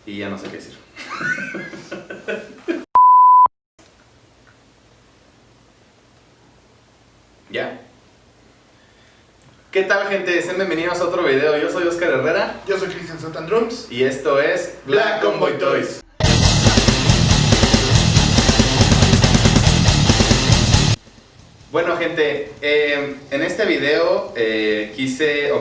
y ya no sé qué decir. ¿Ya? ¿Qué tal, gente? Sean bienvenidos a otro video. Yo soy Oscar Herrera. Yo soy Cristian Santandrums. Y esto es Black Convoy Toys. Bueno, gente, en este video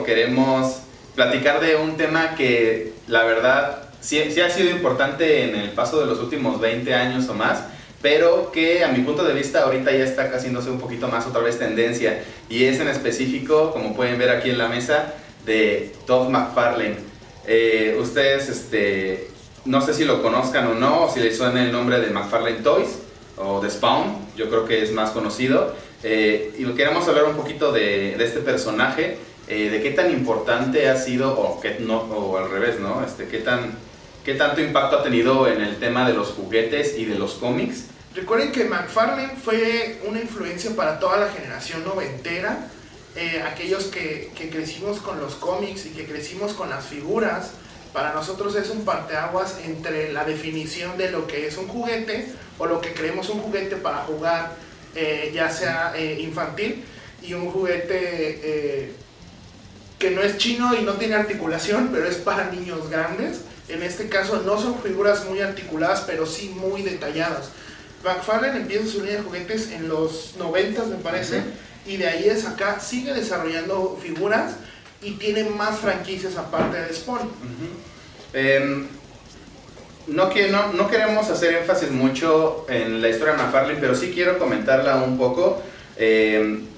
queremos platicar de un tema que la verdad sí ha sido importante en el paso de los últimos 20 años o más, pero que a mi punto de vista ahorita ya está haciéndose un poquito más otra vez tendencia, y es en específico, como pueden ver aquí en la mesa, de Todd McFarlane. Ustedes no sé si lo conozcan o no, o si les suena el nombre de McFarlane Toys o de Spawn, yo creo que es más conocido. Y queremos hablar un poquito de este personaje, de qué tan importante ha sido, o al revés, ¿no? Qué tanto impacto ha tenido en el tema de los juguetes y de los cómics. Recuerden que McFarlane fue una influencia para toda la generación noventera, aquellos que crecimos con los cómics y que crecimos con las figuras. Para nosotros es un parteaguas entre la definición de lo que es un juguete o lo que creemos un juguete para jugar, ya sea infantil, y un juguete que no es chino y no tiene articulación, pero es para niños grandes. En este caso no son figuras muy articuladas, pero sí muy detalladas. McFarlane empieza su línea de juguetes en los 90, me parece, y de ahí es acá sigue desarrollando figuras y tiene más franquicias aparte de Spawn. No queremos hacer énfasis mucho en la historia de McFarlane, pero sí quiero comentarla un poco.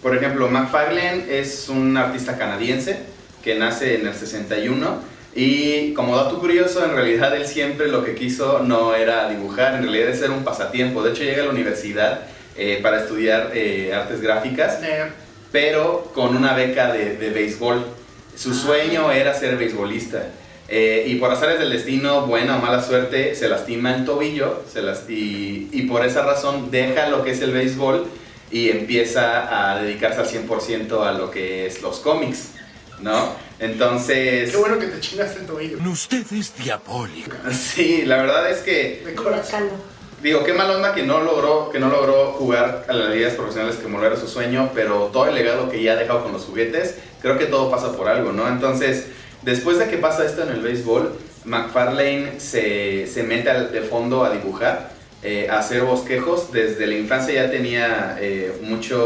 Por ejemplo, McFarlane es un artista canadiense que nace en el 61, y como dato curioso, en realidad él siempre lo que quiso no era dibujar, en realidad es ser un pasatiempo. De hecho, llega a la universidad para estudiar artes gráficas, pero con una beca de béisbol. Su sueño era ser beisbolista. Y por azares del destino, buena o mala suerte, se lastima el tobillo, y por esa razón deja lo que es el béisbol y empieza a dedicarse al 100% a lo que es los cómics, ¿no? Entonces... Qué bueno que te chingaste el tobillo. Usted es diabólico. Sí, la verdad es que... De corazón. Digo, qué mal onda que no logró jugar a las ligas profesionales como lo era su sueño, pero todo el legado que ya ha dejado con los juguetes, creo que todo pasa por algo, ¿no? Entonces, después de que pasa esto en el béisbol, McFarlane se mete de fondo a dibujar, a hacer bosquejos. Desde la infancia ya tenía mucha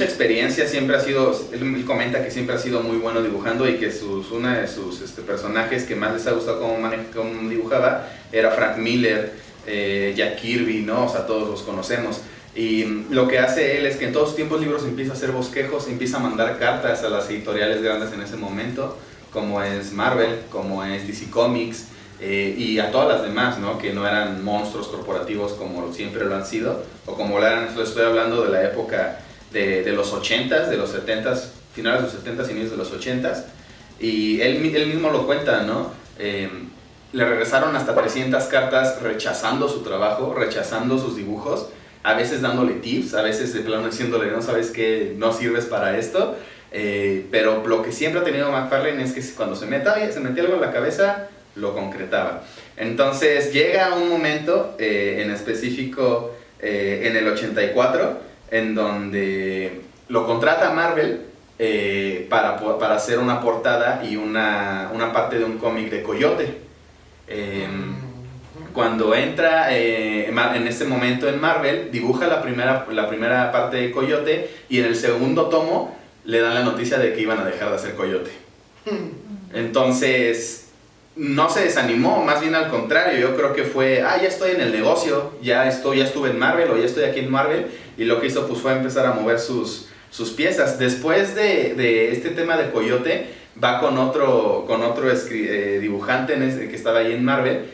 experiencia, siempre ha sido, él comenta que siempre ha sido muy bueno dibujando, y que uno de sus personajes que más les ha gustado cómo dibujaba era Frank Miller, Jack Kirby, ¿no? O sea, todos los conocemos. Y lo que hace él es que en todos sus tiempos libres empieza a hacer bosquejos, empieza a mandar cartas a las editoriales grandes en ese momento, como es Marvel, como es DC Comics, y a todas las demás, ¿no? Que no eran monstruos corporativos como siempre lo han sido, o como lo eran. Estoy hablando de la época de los 80s, de los 70s, finales de los 70s, inicios de los 80s, y él mismo lo cuenta, ¿no? Le regresaron hasta 300 cartas rechazando su trabajo, rechazando sus dibujos, a veces dándole tips, a veces de plano diciéndole, no sabes qué, no sirves para esto, pero lo que siempre ha tenido McFarlane es que cuando se metía algo en la cabeza, lo concretaba. Entonces llega un momento, en específico en el 84, en donde lo contrata Marvel para hacer una portada y una parte de un cómic de Coyote. Cuando entra en ese momento en Marvel, dibuja la primera parte de Coyote, y en el segundo tomo le dan la noticia de que iban a dejar de hacer Coyote. Entonces no se desanimó, más bien al contrario. Yo creo que fue, ya estoy en el negocio, ya estuve en Marvel, o ya estoy aquí en Marvel, y lo que hizo pues fue empezar a mover sus piezas. Después de este tema de Coyote, va con otro dibujante que estaba ahí en Marvel,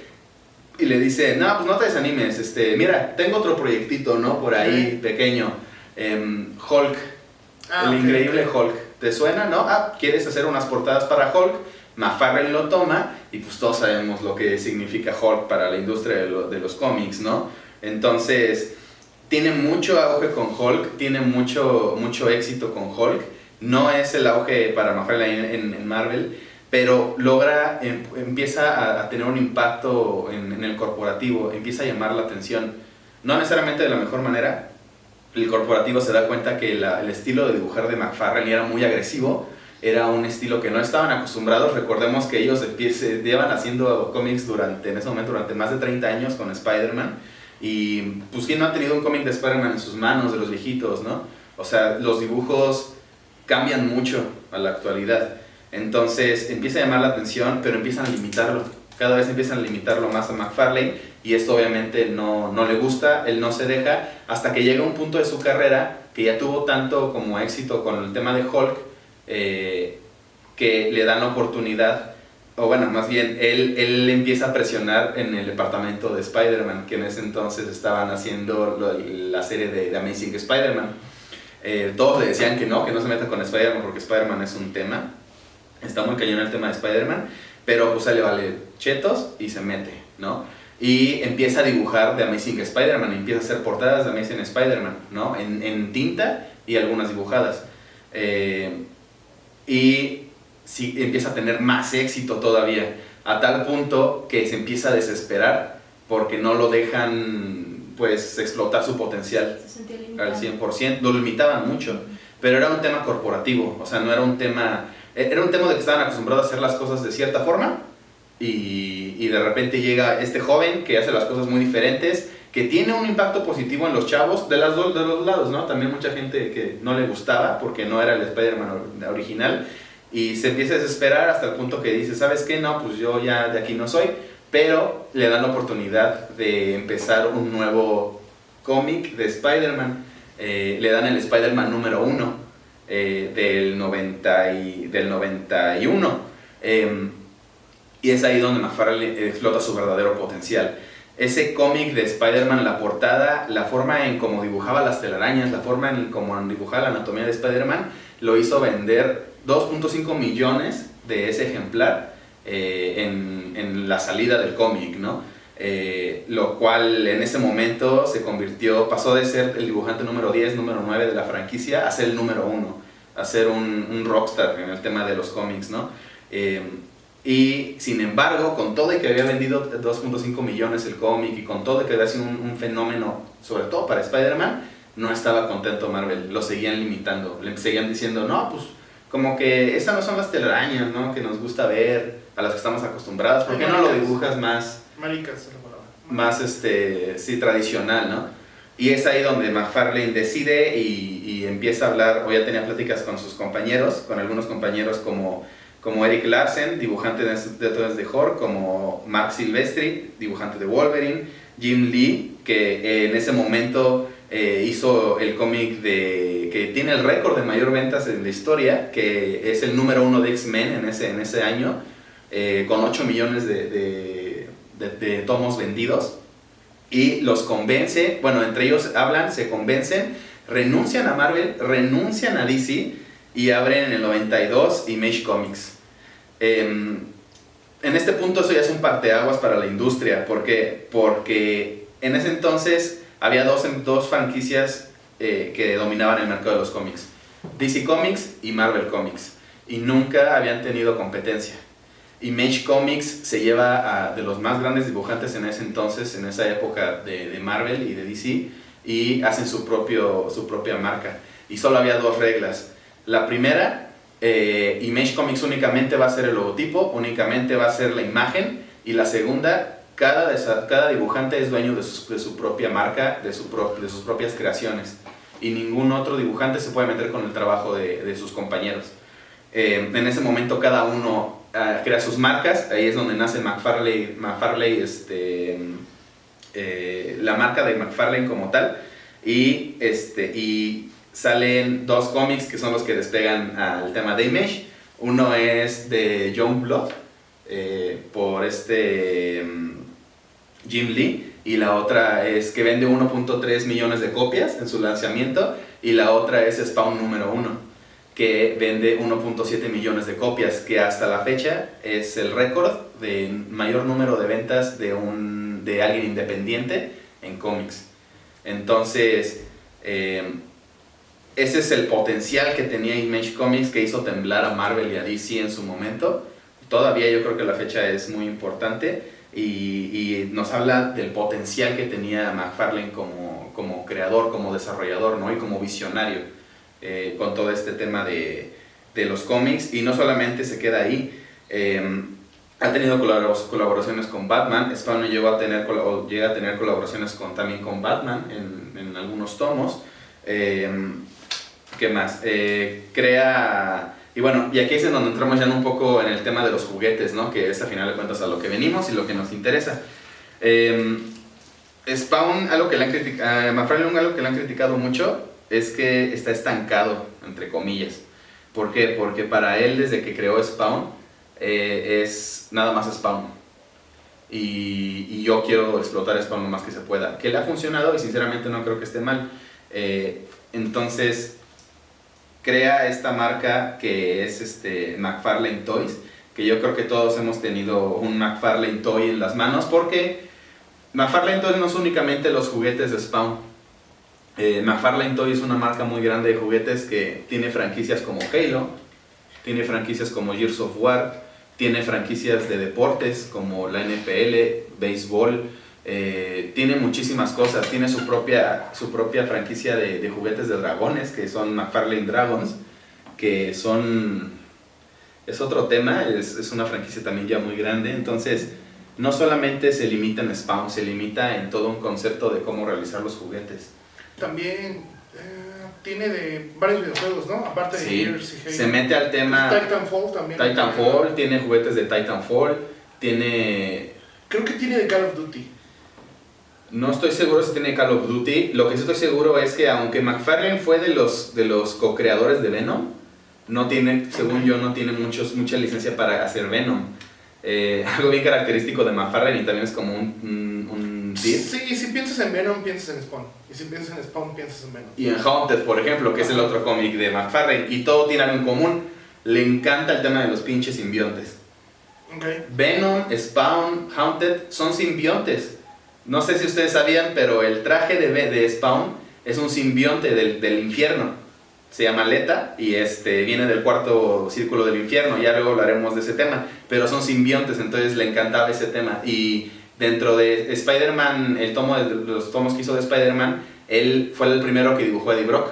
y le dice, no, pues no te desanimes, mira, tengo otro proyectito, ¿no? Por ahí, pequeño, Hulk, increíble Hulk, ¿te suena, no? ¿Quieres hacer unas portadas para Hulk? McFarlane lo toma, y pues todos sabemos lo que significa Hulk para la industria de los cómics, ¿no? Entonces, tiene mucho auge con Hulk, tiene mucho éxito con Hulk. No es el auge para McFarlane en Marvel, pero empieza a tener un impacto en el corporativo, empieza a llamar la atención, no necesariamente de la mejor manera. El corporativo se da cuenta que el estilo de dibujar de McFarlane era muy agresivo, era un estilo que no estaban acostumbrados. Recordemos que ellos se llevan haciendo cómics en ese momento durante más de 30 años con Spider-Man, y pues quién no ha tenido un cómic de Spider-Man en sus manos, de los viejitos, ¿no? O sea, los dibujos cambian mucho a la actualidad. Entonces empieza a llamar la atención, pero empiezan a limitarlo. Cada vez empiezan a limitarlo más a McFarlane, y esto obviamente no le gusta, él no se deja, hasta que llega un punto de su carrera que ya tuvo tanto como éxito con el tema de Hulk, que le dan la oportunidad, o bueno, más bien, él empieza a presionar en el departamento de Spider-Man, que en ese entonces estaban haciendo la serie de Amazing Spider-Man. Todos le decían que no se meta con Spider-Man porque Spider-Man es un tema, está muy cañón el tema de Spider-Man, pero pues a él le vale chetos y se mete, ¿no? Y empieza a dibujar de Amazing Spider-Man, empieza a hacer portadas de Amazing Spider-Man, ¿no? En tinta y algunas dibujadas. Y sí, empieza a tener más éxito todavía, a tal punto que se empieza a desesperar porque no lo dejan pues explotar su potencial al 100%, lo limitaban mucho, pero era un tema corporativo, o sea, no era un tema, era un tema de que estaban acostumbrados a hacer las cosas de cierta forma, y de repente llega este joven que hace las cosas muy diferentes, que tiene un impacto positivo en los chavos de los lados, ¿no? También mucha gente que no le gustaba porque no era el Spider-Man original, y se empieza a desesperar hasta el punto que dice, ¿sabes qué? No, pues yo ya de aquí no soy, pero le dan la oportunidad de empezar un nuevo cómic de Spider-Man. Le dan el Spider-Man número 1 del 91, y es ahí donde McFarlane explota su verdadero potencial. Ese cómic de Spider-Man, la portada, la forma en cómo dibujaba las telarañas, la forma en cómo dibujaba la anatomía de Spider-Man, lo hizo vender 2.5 millones de ese ejemplar en la salida del cómic, ¿no? Lo cual en ese momento pasó de ser el dibujante número 10, número 9 de la franquicia, a ser el número 1, a ser un rockstar en el tema de los cómics, ¿no? Y sin embargo, con todo y que había vendido 2.5 millones el cómic, y con todo y que había sido un fenómeno, sobre todo para Spider-Man, no estaba contento Marvel, lo seguían limitando, le seguían diciendo, no, pues como que esas no son las telarañas, ¿no? Que nos gusta ver, a las que estamos acostumbrados, ¿por qué no lo dibujas más? Maricas, más sí, tradicional, ¿no? Y es ahí donde McFarlane decide y empieza a hablar, o ya tenía pláticas con sus compañeros, con algunos compañeros como Eric Larsen, dibujante de Hulk, como Mark Silvestri, dibujante de Wolverine, Jim Lee, que en ese momento hizo el cómic que tiene el récord de mayor ventas en la historia, que es el número 1 de X-Men en ese año, con 8 millones de tomos vendidos, y los convence, bueno, entre ellos hablan, se convencen, renuncian a Marvel, renuncian a DC, y abren en el 92 Image Comics. En este punto eso ya es un parteaguas para la industria. ¿Por qué? Porque en ese entonces había dos franquicias que dominaban el mercado de los cómics: DC Comics y Marvel Comics, y nunca habían tenido competencia. Image Comics se lleva de los más grandes dibujantes en ese entonces, en esa época de Marvel y de DC, y hacen su propia marca. Y solo había dos reglas. La primera, Image Comics únicamente va a ser el logotipo, únicamente va a ser la imagen. Y la segunda, cada dibujante es dueño de su propia marca, de sus propias creaciones. Y ningún otro dibujante se puede meter con el trabajo de sus compañeros. En ese momento cada uno crea sus marcas. Ahí es donde nace McFarlane, la marca de McFarlane como tal. Y salen dos cómics que son los que despegan al tema de Image. Uno es de John Blood, por Jim Lee, y la otra es que vende 1.3 millones de copias en su lanzamiento, y la otra es Spawn número 1, que vende 1.7 millones de copias, que hasta la fecha es el récord de mayor número de ventas de alguien independiente en cómics. Entonces, ese es el potencial que tenía Image Comics, que hizo temblar a Marvel y a DC en su momento. todavía yo creo que la fecha es muy importante y nos habla del potencial que tenía McFarlane como creador, como desarrollador, ¿no? Y como visionario con todo este tema de los cómics. Y no solamente se queda ahí, ha tenido colaboraciones con Batman. Spawn llega a tener colaboraciones también con Batman en algunos tomos. ¿Qué más? Crea... Y bueno, y aquí es en donde entramos ya un poco en el tema de los juguetes, ¿no? Que es a final de cuentas a lo que venimos y lo que nos interesa. Spawn, McFarlane, algo que le han criticado mucho es que está estancado, entre comillas. ¿Por qué? Porque para él, desde que creó Spawn, es nada más Spawn. Y yo quiero explotar Spawn lo más que se pueda. Que le ha funcionado y sinceramente no creo que esté mal. Entonces crea esta marca que es McFarlane Toys, que yo creo que todos hemos tenido un McFarlane Toy en las manos, porque McFarlane Toys no es únicamente los juguetes de Spawn. McFarlane Toys es una marca muy grande de juguetes que tiene franquicias como Halo, tiene franquicias como Gears of War, tiene franquicias de deportes como la NFL, béisbol, tiene muchísimas cosas. Tiene su propia franquicia de juguetes de dragones, que son McFarlane Dragons, que es otro tema, es una franquicia también ya muy grande. Entonces no solamente se limita en Spawn, se limita en todo un concepto de cómo realizar los juguetes. También tiene de varios videojuegos, ¿no? Aparte de Gears y Halo. Se mete al tema... Titanfall también. Titanfall, tiene juguetes de Titanfall, tiene... Creo que tiene de Call of Duty. No estoy seguro si tiene Call of Duty. Lo que sí estoy seguro es que aunque McFarlane fue de los co-creadores de Venom, no tiene, según yo, no tiene mucha licencia para hacer Venom. Algo bien característico de McFarlane y también es como un tip. Sí, si piensas en Venom, piensas en Spawn. Y si piensas en Spawn, piensas en Venom. Y en Haunted, por ejemplo, que es el otro cómic de McFarlane. Y todo tiene algo en común. Le encanta el tema de los pinches simbiontes. Okay. Venom, Spawn, Haunted son simbiontes. No sé si ustedes sabían, pero el traje de Spawn es un simbionte del infierno. Se llama Leta y viene del cuarto círculo del infierno. Ya luego hablaremos de ese tema. Pero son simbiontes, entonces le encantaba ese tema. Y dentro de Spider-Man, los tomos que hizo de Spider-Man, él fue el primero que dibujó a Eddie Brock,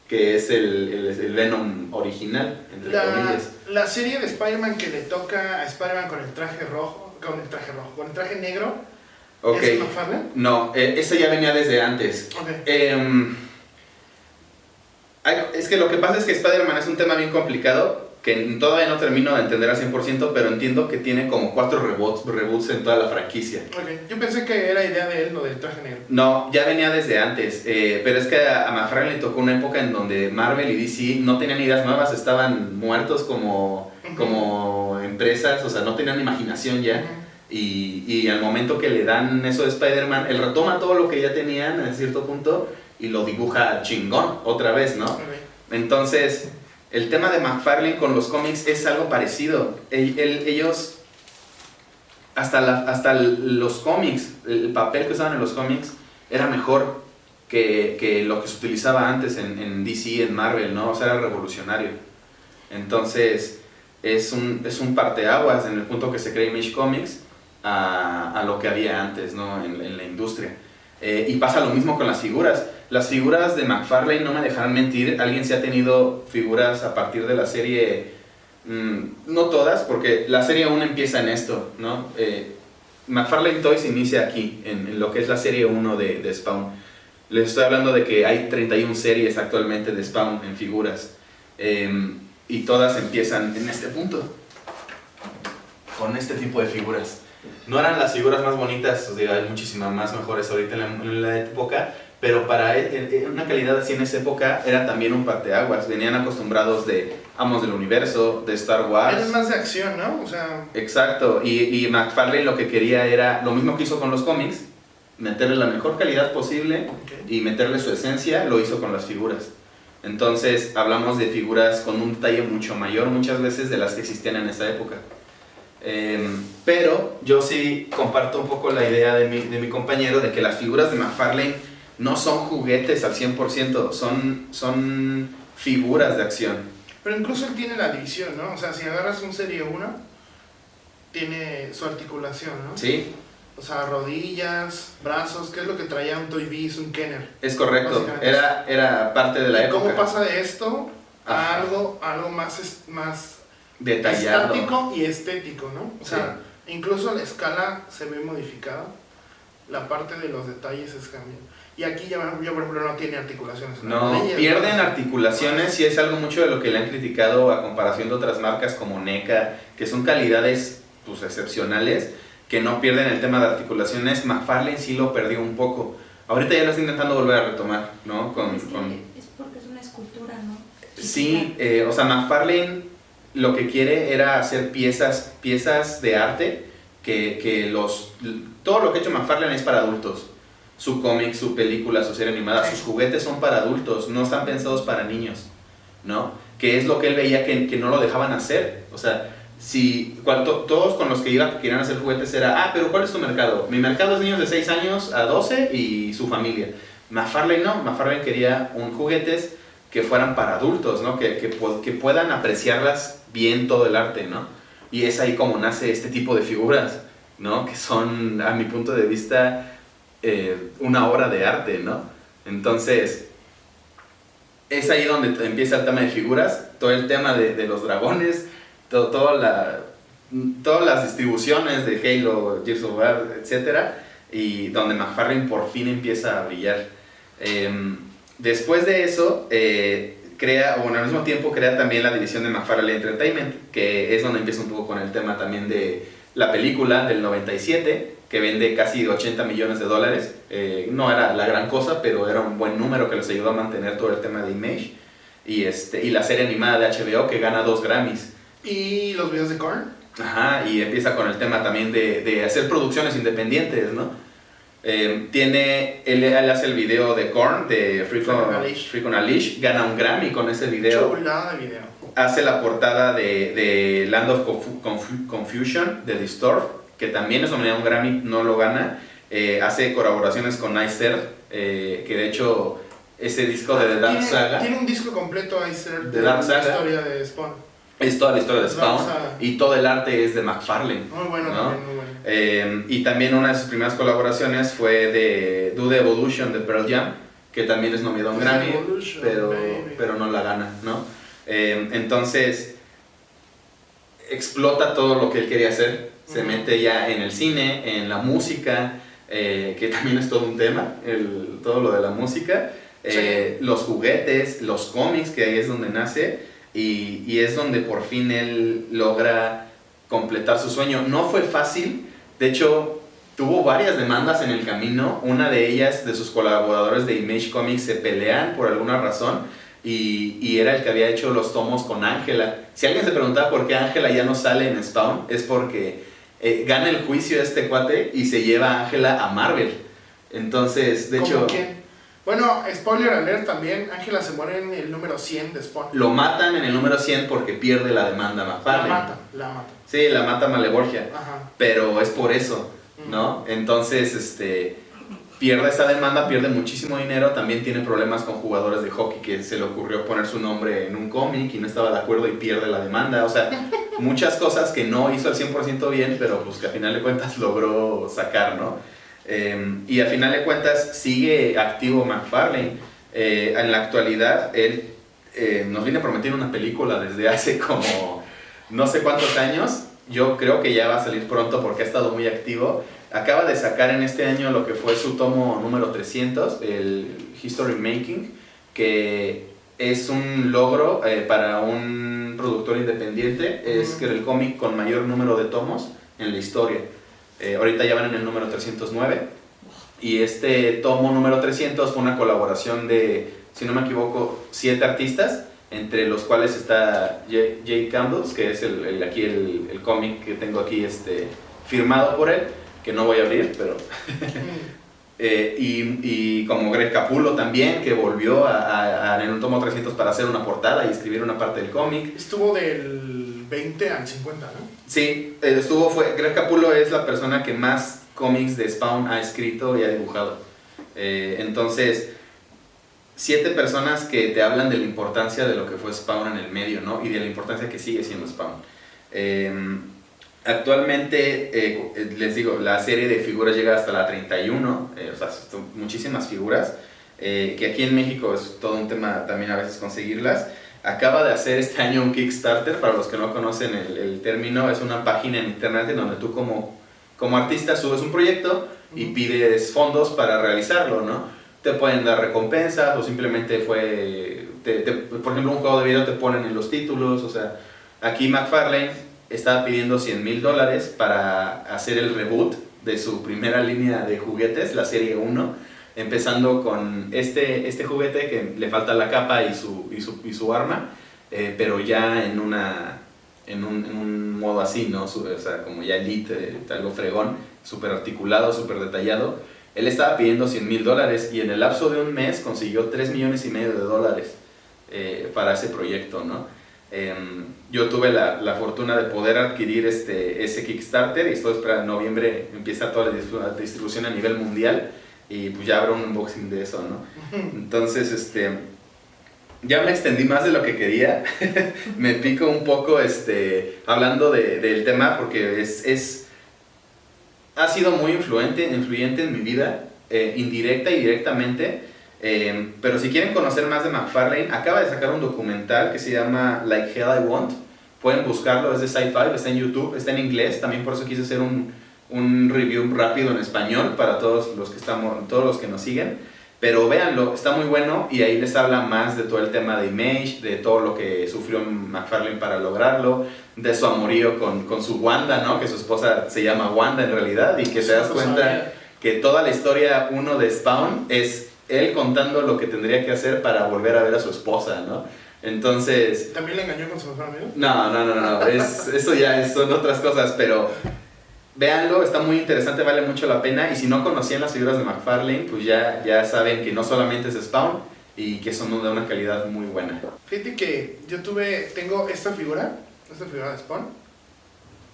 que es el Venom original, entre comillas. La serie de Spider-Man que le toca a Spider-Man con el traje negro, Okay. ¿es McFarlane? No, ese ya venía desde antes. Okay. Es que lo que pasa es que Spider-Man es un tema bien complicado, que todavía no termino de entender al 100%, pero entiendo que tiene como 4 reboots en toda la franquicia. Okay. Yo pensé que era idea de él, lo del traje negro. No, ya venía desde antes, pero es que a McFarlane le tocó una época en donde Marvel y DC no tenían ideas nuevas, estaban muertos como empresas, o sea, no tenían imaginación ya. Y al momento que le dan eso de Spider-Man, él retoma todo lo que ya tenían a cierto punto y lo dibuja chingón otra vez, ¿no? Okay. Entonces, el tema de McFarlane con los cómics es algo parecido. Ellos, hasta los cómics, el papel que usaban en los cómics era mejor que lo que se utilizaba antes en DC, en Marvel, ¿no? O sea, era revolucionario. Entonces, es un parteaguas en el punto que se crea Image Comics a lo que había antes, ¿no? en la industria. Y pasa lo mismo con las figuras. Las figuras de McFarlane, no me dejarán mentir, alguien se ha tenido figuras a partir de la serie, no todas, porque la serie 1 empieza en esto, ¿no? McFarlane Toys inicia aquí, en lo que es la serie 1 de Spawn. Les estoy hablando de que hay 31 series actualmente de Spawn en figuras, y todas empiezan en este punto, con este tipo de figuras. No eran las figuras más bonitas, hay muchísimas más mejores ahorita en la época, pero para una calidad así en esa época era también un parteaguas. Venían acostumbrados de Amos del Universo, de Star Wars. Era más de acción, ¿no? O sea... Exacto, y McFarlane lo que quería era lo mismo que hizo con los cómics, meterle la mejor calidad posible y meterle su esencia, lo hizo con las figuras. Entonces hablamos de figuras con un detalle mucho mayor muchas veces de las que existían en esa época. Pero yo sí comparto un poco la idea de mi compañero de que las figuras de McFarlane no son juguetes al 100%, son figuras de acción. Pero incluso él tiene la división, ¿no? O sea, si agarras un serie 1, tiene su articulación, ¿no? Sí, O sea, rodillas, brazos, ¿qué es lo que traía un Toy Biz, un Kenner? es correcto. Básicamente. Era parte de la ¿Y época. cómo pasa de esto a Ajá. algo más Detallado. estático y estético, ¿no? O Sí. sea, incluso la escala se ve modificada, la parte de los detalles es cambia. Y aquí ya, por ejemplo, no tiene articulaciones. No, pierden articulaciones y es algo mucho de lo que le han criticado a comparación de otras marcas como NECA, que son calidades pues excepcionales, que no pierden el tema de articulaciones. McFarlane sí lo perdió un poco. Ahorita ya lo está intentando volver a retomar, ¿no? Es porque es una escultura, ¿no? Sí, o sea, McFarlane lo que quiere era hacer piezas de arte todo lo que ha hecho McFarlane es para adultos. Su cómic, su película, su serie animada, sus juguetes son para adultos, no están pensados para niños, ¿no? Que es lo que él veía que no lo dejaban hacer. O sea, todos con los que iba que querían hacer juguetes era, pero ¿cuál es tu mercado? Mi mercado es niños de 6 años a 12 y su familia. McFarlane no, McFarlane quería juguetes que fueran para adultos, ¿no? Que puedan apreciarlas bien todo el arte, ¿no? Y es ahí como nace este tipo de figuras, ¿no? Que son, a mi punto de vista, una obra de arte, ¿no? Entonces, es ahí donde empieza el tema de figuras, todo el tema de los dragones, todas las distribuciones de Halo, Gears of War, etc. Y donde McFarlane por fin empieza a brillar. Después de eso, al mismo tiempo crea también la división de McFarlane Entertainment, que es donde empieza un poco con el tema también de la película del 97, que vende casi 80 millones de dólares. No era la gran cosa, pero era un buen número que les ayudó a mantener todo el tema de Image. Y la serie animada de HBO, que gana 2 Grammys. ¿Y los videos de Korn? Ajá, y empieza con el tema también de hacer producciones independientes, ¿no? Él hace el video de Korn, de Freak on a Leash, gana un Grammy con ese video. Chulada de video. Hace la portada de Land of Confusion, de Disturbed, que también es nominado a un Grammy, no lo gana. Hace colaboraciones con Icer, que de hecho ese disco de The Dark Saga. Tiene un disco completo Icer de Dark Saga. La historia de Spawn. Es toda la historia de Spawn y todo el arte es de McFarlane. Muy bueno, ¿no? también, muy bueno. Y también una de sus primeras colaboraciones fue de Do the Evolution de Pearl Jam, que también es nominado a un Grammy, pero no la gana, ¿no? Entonces, explota todo lo que él quería hacer, se mete ya en el cine, en la música, que también es todo un tema, todo lo de la música, los juguetes, los cómics, que ahí es donde nace. Y es donde por fin él logra completar su sueño. No fue fácil, de hecho tuvo varias demandas en el camino. Una de ellas, de sus colaboradores de Image Comics, se pelean por alguna razón y era el que había hecho los tomos con Ángela. Si alguien se preguntaba por qué Ángela ya no sale en Spawn, es porque gana el juicio este cuate y se lleva a Ángela a Marvel. Entonces, de hecho... ¿Quién? Bueno, spoiler alert también, Ángela se muere en el número 100 de Spawn. Lo matan en el número 100 porque pierde la demanda McFarlane. La mata. Sí, la mata Maleborgia. Ajá. Pero es por eso, ¿no? Entonces, pierde esa demanda, pierde muchísimo dinero. También tiene problemas con jugadores de hockey que se le ocurrió poner su nombre en un cómic y no estaba de acuerdo y pierde la demanda. O sea, muchas cosas que no hizo al 100% bien, pero pues que a final de cuentas logró sacar, ¿no? Y a final de cuentas sigue activo McFarlane. En la actualidad él nos viene prometiendo una película desde hace como no sé cuántos años. Yo creo que ya va a salir pronto porque ha estado muy activo. Acaba de sacar en este año lo que fue su tomo número 300, el History Making, que es un logro para un productor independiente. Es el cómic con mayor número de tomos en la historia. Ahorita ya van en el número 309 y este tomo número 300 fue una colaboración de, si no me equivoco, 7 artistas, entre los cuales está Jay Campbell, que es el cómic que tengo aquí firmado por él, que no voy a abrir, pero... y como Greg Capullo también, que volvió en un tomo 300 para hacer una portada y escribir una parte del cómic. Estuvo del 20 al 50, ¿no? Sí, Greg Capullo es la persona que más cómics de Spawn ha escrito y ha dibujado. Entonces, 7 personas que te hablan de la importancia de lo que fue Spawn en el medio, ¿no? Y de la importancia que sigue siendo Spawn. Actualmente, les digo, la serie de figuras llega hasta la 31, o sea, son muchísimas figuras, que aquí en México es todo un tema también a veces conseguirlas. Acaba de hacer este año un Kickstarter, para los que no conocen el término, es una página en internet en donde tú como artista subes un proyecto y pides fondos para realizarlo, ¿no? Te pueden dar recompensas o simplemente por ejemplo, un juego de video te ponen en los títulos, o sea, aquí McFarlane estaba pidiendo $100,000 para hacer el reboot de su primera línea de juguetes, la serie 1, empezando con este juguete que le falta la capa y su arma, pero ya en un modo así, ¿no? O sea, como ya elite, algo fregón, súper articulado, súper detallado. Él estaba pidiendo $100,000 y en el lapso de un mes consiguió $3,5 millones para ese proyecto, ¿no? Yo tuve la fortuna de poder adquirir ese Kickstarter y estoy esperando en noviembre empieza toda la distribución a nivel mundial y pues ya habrá un unboxing de eso, ¿no? Entonces, ya me extendí más de lo que quería. Me pico un poco hablando del tema porque ha sido muy influyente en mi vida, indirecta y directamente. Pero si quieren conocer más de McFarlane, acaba de sacar un documental que se llama Like Hell I Want. Pueden buscarlo, es de Sci-Fi, está en YouTube, está en inglés. También por eso quise hacer un review rápido en español para todos los que nos siguen. Pero véanlo, está muy bueno y ahí les habla más de todo el tema de Image, de todo lo que sufrió McFarlane para lograrlo, de su amorío con su Wanda, ¿no? Que su esposa se llama Wanda en realidad y que te das cuenta que toda la historia 1 de Spawn es él contando lo que tendría que hacer para volver a ver a su esposa, ¿no? Entonces... ¿También le engañó con su mejor amigo? No. Eso ya son otras cosas, pero véanlo, está muy interesante, vale mucho la pena. Y si no conocían las figuras de McFarlane, pues ya saben que no solamente es Spawn y que son de una calidad muy buena. Fíjate que yo tengo esta figura de Spawn.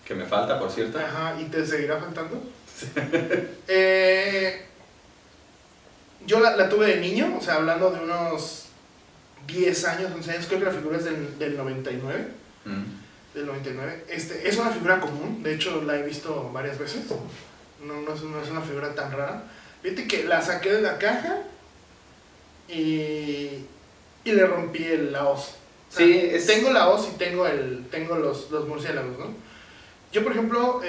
Que me falta, por cierto. Ajá, y te seguirá faltando. Yo la tuve de niño, o sea, hablando de unos 10 años, 11 años, creo que la figura es del 99. Del 99. Es una figura común, de hecho la he visto varias veces. No es una figura tan rara. Fíjate que la saqué de la caja y le rompí la hoz. O sea, sí, tengo la hoz y tengo los murciélagos, ¿no? Yo, por ejemplo,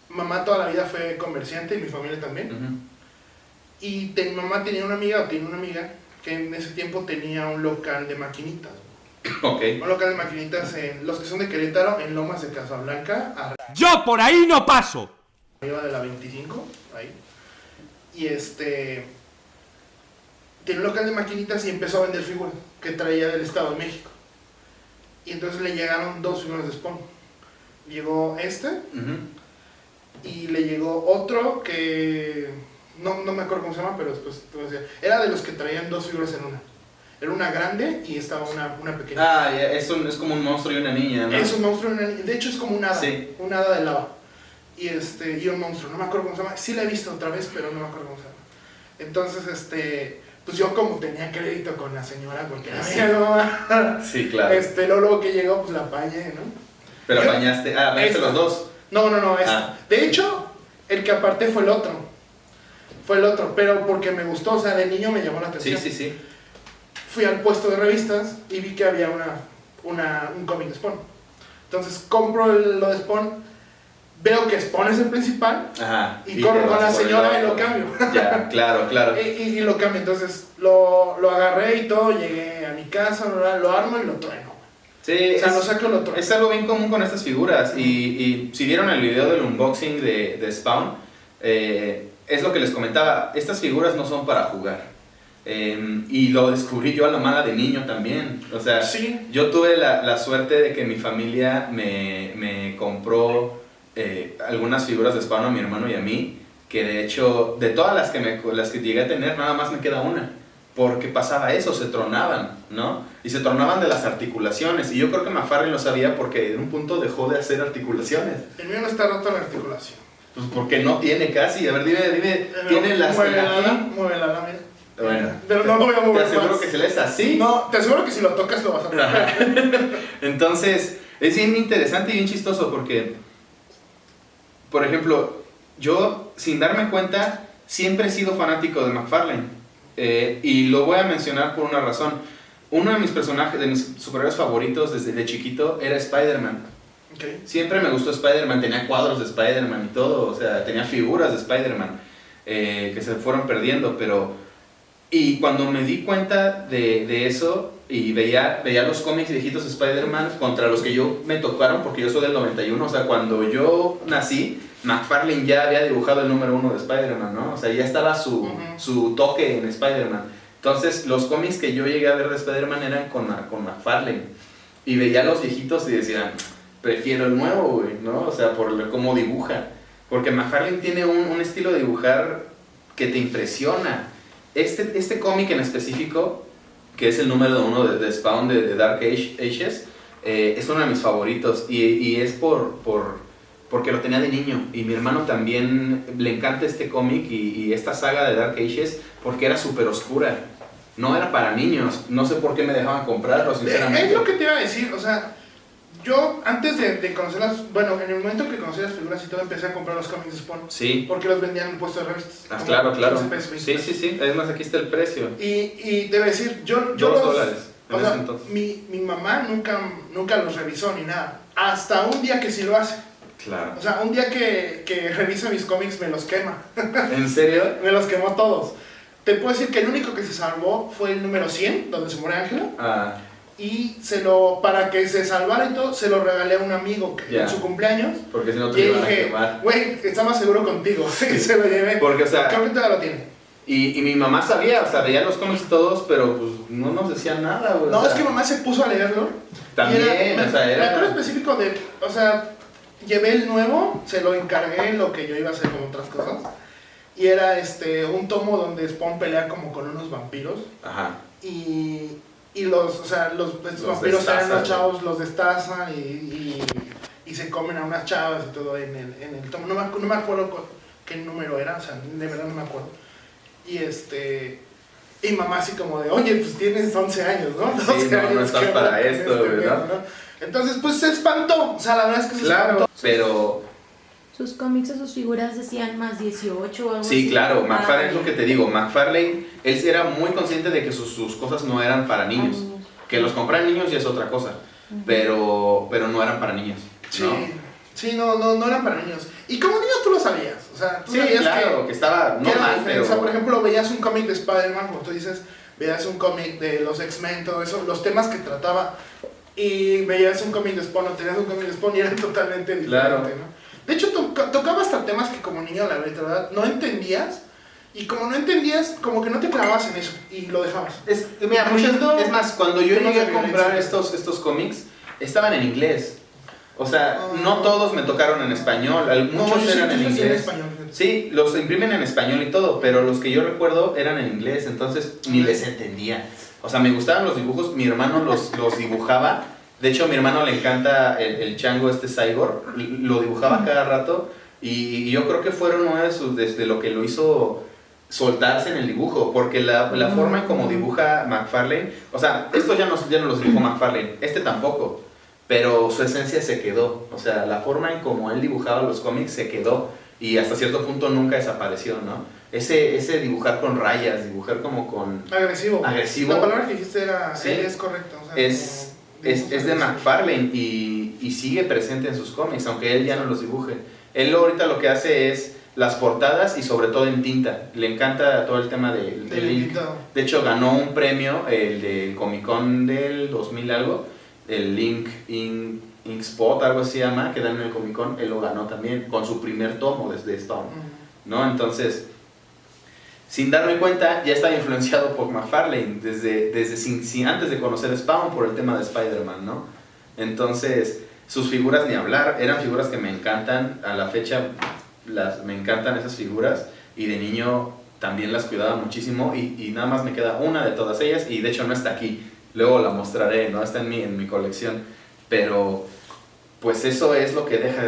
mamá toda la vida fue comerciante y mi familia también. Y mamá tiene una amiga que en ese tiempo tenía un local de maquinitas. Okay. Un local de maquinitas en los que son de Querétaro, en Lomas de Casablanca. ¡Yo por ahí no paso! Arriba de la 25, ahí. Y tiene un local de maquinitas y empezó a vender figuras que traía del Estado de México. Y entonces le llegaron 2 figuras de Spawn. Llegó y le llegó otro que no me acuerdo cómo se llama, pero después te voy a decir. Era de los que traían 2 figuras en una. Era una grande y estaba una pequeña. Ah, ya, es como un monstruo y una niña, ¿no? Es un monstruo y una niña. De hecho es como un hada. Sí. Un hada de lava. Y un monstruo. No me acuerdo cómo se llama. Sí la he visto otra vez, pero no me acuerdo cómo se llama. Entonces, pues yo como tenía crédito con la señora, porque era Sí. mi mamá. Sí, claro. Luego que llegó, pues la apañé, ¿no? Pero bañaste los dos. No, Ah. De hecho, el que aparté fue el otro. Pero porque me gustó, o sea, de niño me llamó la atención. Sí. Fui al puesto de revistas y vi que había un cómic de Spawn. Entonces compro lo de Spawn, veo que Spawn es el principal. Ajá. Y corro con la señora y lo cambio. Ya, claro. y lo cambio, entonces lo agarré y todo, llegué a mi casa, lo armo y lo trueno. Sí, O sea, lo saco y lo trueno. es algo bien común con estas figuras. Y si vieron el video del unboxing de Spawn, es lo que les comentaba, estas figuras no son para jugar. Y lo descubrí yo a la mala de niño también. O sea, sí. Yo tuve la suerte de que mi familia me compró algunas figuras de Spawn a mi hermano y a mí, que de hecho, de todas las que llegué a tener, nada más me queda una. Porque pasaba eso, se tronaban, ¿no? Y se tronaban de las articulaciones. Y yo creo que McFarlane lo sabía porque en un punto dejó de hacer articulaciones. El mío no está roto la articulación. Pues porque no tiene casi. A ver, dime, tiene las... Mueve la lámina. Bueno, pero no lo voy a mover. Te aseguro más. que se le es así. No, te aseguro que si lo tocas lo vas a mover. Entonces, Es bien interesante y bien chistoso porque, por ejemplo, yo sin darme cuenta siempre he sido fanático de McFarlane. Y lo voy a mencionar por una razón. Uno de mis personajes, de mis superhéroes favoritos desde de chiquito era Spider-Man. Okay. Siempre me gustó Spider-Man, tenía cuadros de Spider-Man y todo, o sea, tenía figuras de Spider-Man que se fueron perdiendo, pero... Y cuando me di cuenta de eso y veía los cómics viejitos de Spider-Man contra los que yo me tocaron, porque yo soy del 91, o sea, cuando yo nací, McFarlane ya había dibujado el número 1 de Spider-Man, ¿no? O sea, ya estaba su toque en Spider-Man. Entonces, los cómics que yo llegué a ver de Spider-Man eran con McFarlane. Y veía a los viejitos y decía, prefiero el nuevo, güey, ¿no? O sea, por cómo dibuja. Porque McFarlane tiene un estilo de dibujar que te impresiona. Este cómic en específico, que es el número 1 de Spawn de Dark Ages, es uno de mis favoritos. Y es porque lo tenía de niño. Y mi hermano también le encanta este cómic y esta saga de Dark Ages porque era súper oscura. No era para niños. No sé por qué me dejaban comprarlo, sinceramente. Es lo que te iba a decir, o sea, yo antes de conocerlas, bueno, en el momento que conocí las figuras y todo, empecé a comprar los cómics de Spawn. Sí. Porque los vendían en puestos de revistas. Ah, claro, claro. 15 pesos, 20 pesos. Sí. Además, aquí está el precio. Y te voy a decir, yo $2 o en sea, ese entonces. mi mamá nunca los revisó ni nada. Hasta un día que sí lo hace. Claro. O sea, un día que revisa mis cómics me los quema. ¿En serio? Me los quemó todos. Te puedo decir que el único que se salvó fue el número 100, donde se muere Ángela. Ah, Y para que se salvara y todo, se lo regalé a un amigo Ya. en su cumpleaños. porque si no Y te iban a dije, quemar. güey, está más seguro contigo. Y se lo llevé. Porque, o sea, Creo que todavía lo tiene. y mi mamá sabía, o sea, veía los cómics todos, pero pues no nos decía nada, güey. No, o sea, es que mamá se puso a leerlo. También, y o sea, Me era... acuerdo específico de, o sea, llevé el nuevo, se lo encargué en lo que yo iba a hacer con otras cosas. Y era un tomo donde Spawn pelea como con unos vampiros. Ajá. Y estos Los vampiros eran destazan, unos chavos, los destazan y se comen a unas chavas y todo en el tomo. No me acuerdo qué número era, o sea, de verdad no me acuerdo. Y mamá así como de, oye, pues tienes 11 años, ¿no? 12 Sí, no años, estás ¿qué para onda con esto, güey, pedo, ¿no? Entonces, pues se espantó, o sea, la verdad es que se Claro, espantó. pero... Sus cómics o sus figuras decían más 18 o algo así. Sí, claro, McFarlane es Ay, lo que te digo. McFarlane, él era muy consciente de que sus cosas no eran para niños. Que los compran niños ya es otra cosa, pero no eran para niños, ¿no? Sí, no eran para niños. Y como niño tú lo sabías, o sea, tú Sí, sabías claro, que estaba que era mal, diferente. pero... O sea, por ejemplo, veías un cómic de Spider-Man, como tú dices, veías un cómic de los X-Men, todo eso, los temas que trataba, y veías un cómic de Spawn o tenías un cómic de Spawn y eran totalmente diferentes, Claro. ¿no? De hecho, tocaba hasta temas que como niño, la verdad, no entendías, y como no entendías, como que no te clavabas en eso, y lo dejabas. Mira, es más, cuando yo temas llegué de a comprar violencia. estos cómics, estaban en inglés. O sea, no todos me tocaron en español, muchos yo sí eran en los leí inglés. español. Sí, los imprimen en español y todo, pero los que yo recuerdo eran en inglés, entonces ni les entendía. O sea, me gustaban los dibujos, mi hermano los dibujaba. De hecho, a mi hermano le encanta el chango Cyborg, lo dibujaba cada rato y yo creo que fueron uno de lo que lo hizo soltarse en el dibujo, porque la forma en como dibuja McFarlane, o sea, esto ya no los dibujó McFarlane, este tampoco, pero su esencia se quedó, o sea, la forma en como él dibujaba los cómics se quedó y hasta cierto punto nunca desapareció, ¿no? Ese dibujar con rayas, dibujar como con... Agresivo. Agresivo. La palabra que dijiste era, Sí. es correcta. O sea, Es de McFarlane y sigue presente en sus cómics, aunque él ya no los dibuje. Él ahorita lo que hace es las portadas y sobre todo en tinta. Le encanta todo el tema del ink. De hecho, ganó un premio, el del Comic Con del 2000 algo, el Ink Spot, algo así se llama, que dan en el Comic Con. Él lo ganó también con su primer tomo desde Spawn, ¿no? Entonces, sin darme cuenta, ya estaba influenciado por McFarlane antes de conocer Spawn por el tema de Spider-Man, ¿no? Entonces, sus figuras ni hablar, eran figuras que me encantan, a la fecha me encantan esas figuras y de niño también las cuidaba muchísimo y nada más me queda una de todas ellas y de hecho no está aquí, luego la mostraré, ¿no? Está en mi colección, pero pues eso es lo que deja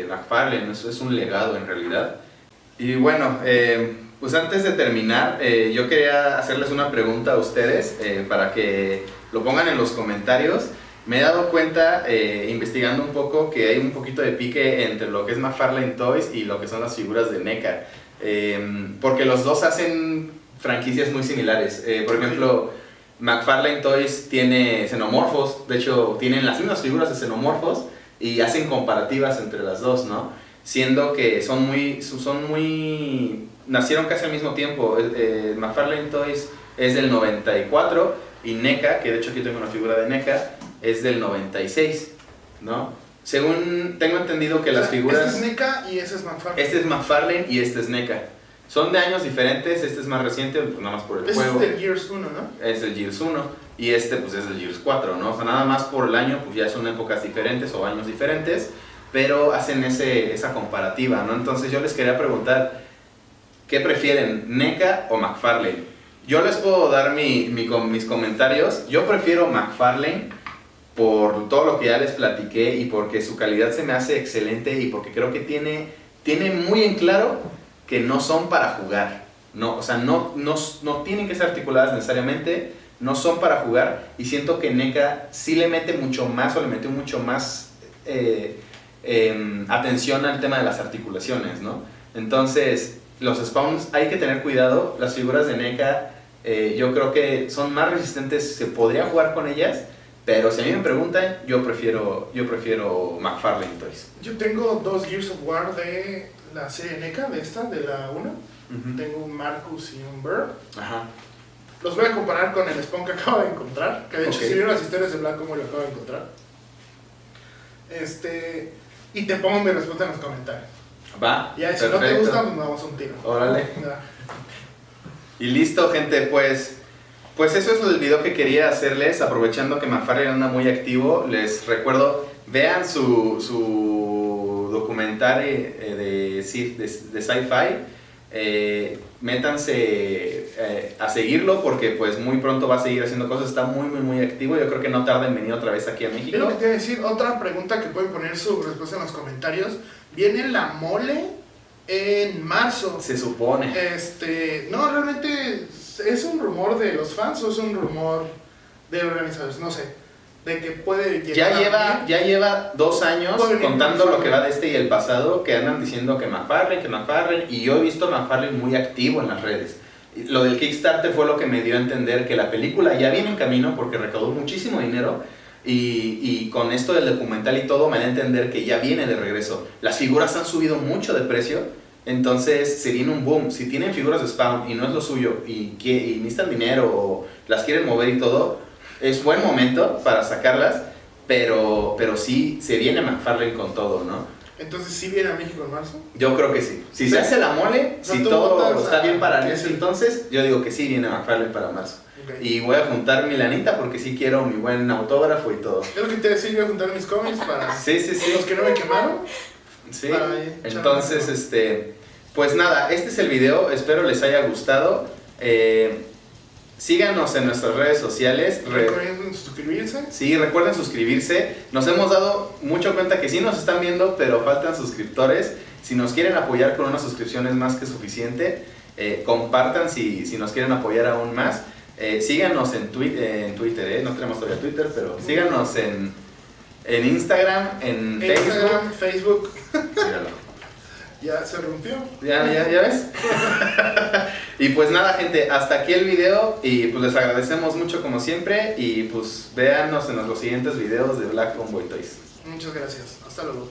McFarlane, eso es un legado en realidad. Y bueno, pues antes de terminar, yo quería hacerles una pregunta a ustedes para que lo pongan en los comentarios me he dado cuenta, investigando un poco, que hay un poquito de pique entre lo que es McFarlane Toys y lo que son las figuras de NECA. Porque los dos hacen franquicias muy similares. Por ejemplo, McFarlane Toys tiene xenomorfos, de hecho tienen las mismas figuras de xenomorfos y hacen comparativas entre las dos, ¿no? Siendo que nacieron casi al mismo tiempo. McFarlane Toys es del 94 y NECA, que de hecho aquí tengo una figura de NECA, es del 96, ¿no? Según tengo entendido que las figuras... Este es NECA y ese es McFarlane. Este es McFarlane y este es NECA. Son de años diferentes, este es más reciente, pues nada más por el juego. Este es del Gears 1, ¿no? Es el Gears 1 y este pues es el Gears 4, ¿no? O sea, nada más por el año, pues ya son épocas diferentes o años diferentes, pero hacen esa comparativa, ¿no? Entonces yo les quería preguntar, ¿qué prefieren, NECA o McFarlane? Yo les puedo dar mis comentarios. Yo prefiero McFarlane por todo lo que ya les platiqué y porque su calidad se me hace excelente y porque creo que tiene muy en claro que no son para jugar, no, o sea, no tienen que ser articuladas necesariamente, no son para jugar, y siento que NECA sí le mete mucho más, o le metió mucho más atención al tema de las articulaciones, ¿no? Entonces, los spawns hay que tener cuidado, las figuras de NECA yo creo que son más resistentes, se podría jugar con ellas, pero si a mí me preguntan, yo prefiero McFarlane Toys. Yo tengo 2 Gears of War de la serie NECA, de la 1. Tengo un Marcus y un Burr. Ajá. Los voy a comparar con el Spawn que acabo de encontrar, que de hecho si vieron las historias de Black como lo acabo de encontrar. Y te pongo mi respuesta en los comentarios. Va, Ya, si no te gusta, pues nos damos un tiro. Órale. Y listo, gente, pues eso es el video que quería hacerles, aprovechando que McFarlane anda muy activo. Les recuerdo, vean su documental de sci-fi, métanse a seguirlo porque pues muy pronto va a seguir haciendo cosas, está muy activo. Yo creo que no tarda en venir otra vez aquí a México. Es lo que te iba a decir, otra pregunta que pueden poner su respuesta en los comentarios. Viene la mole en marzo. Se supone. No, realmente es un rumor de los fans o es un rumor de organizadores, no sé, de que puede llegar. Ya lleva 2 años contando lo que va de este y el pasado, que andan diciendo que McFarlane, y yo he visto a McFarlane muy activo en las redes. Lo del Kickstarter fue lo que me dio a entender que la película ya viene en camino porque recaudó muchísimo dinero. Y con esto del documental y todo me da a entender que ya viene de regreso. Las figuras han subido mucho de precio, entonces se viene un boom. Si tienen figuras de Spawn y no es lo suyo y necesitan dinero o las quieren mover y todo, es buen momento para sacarlas, pero sí se viene McFarlane con todo, ¿no? Entonces, ¿sí viene a México en marzo? Yo creo que sí. Si se hace la mole, si todo está bien para ese entonces, yo digo que sí viene McFarlane para marzo. Okay. Y voy a juntar mi lanita porque sí quiero mi buen autógrafo y todo. Es lo que te decía, voy a juntar mis cómics para sí. los que no me quemaron. Sí, entonces, pues nada, este es el video, espero les haya gustado. Síganos en nuestras redes sociales. Recuerden suscribirse. Sí, recuerden suscribirse. Nos hemos dado mucho cuenta que sí nos están viendo, pero faltan suscriptores. Si nos quieren apoyar con una suscripción es más que suficiente. Compartan si nos quieren apoyar aún más. Síganos en Twitter, no tenemos todavía Twitter, pero síganos en Instagram, en Facebook. Míralo. Ya se rompió. ¿Ya ves? Y pues nada, gente, hasta aquí el video y pues les agradecemos mucho como siempre y pues véanos en los siguientes videos de Black Convoy Toys. Muchas gracias, hasta luego.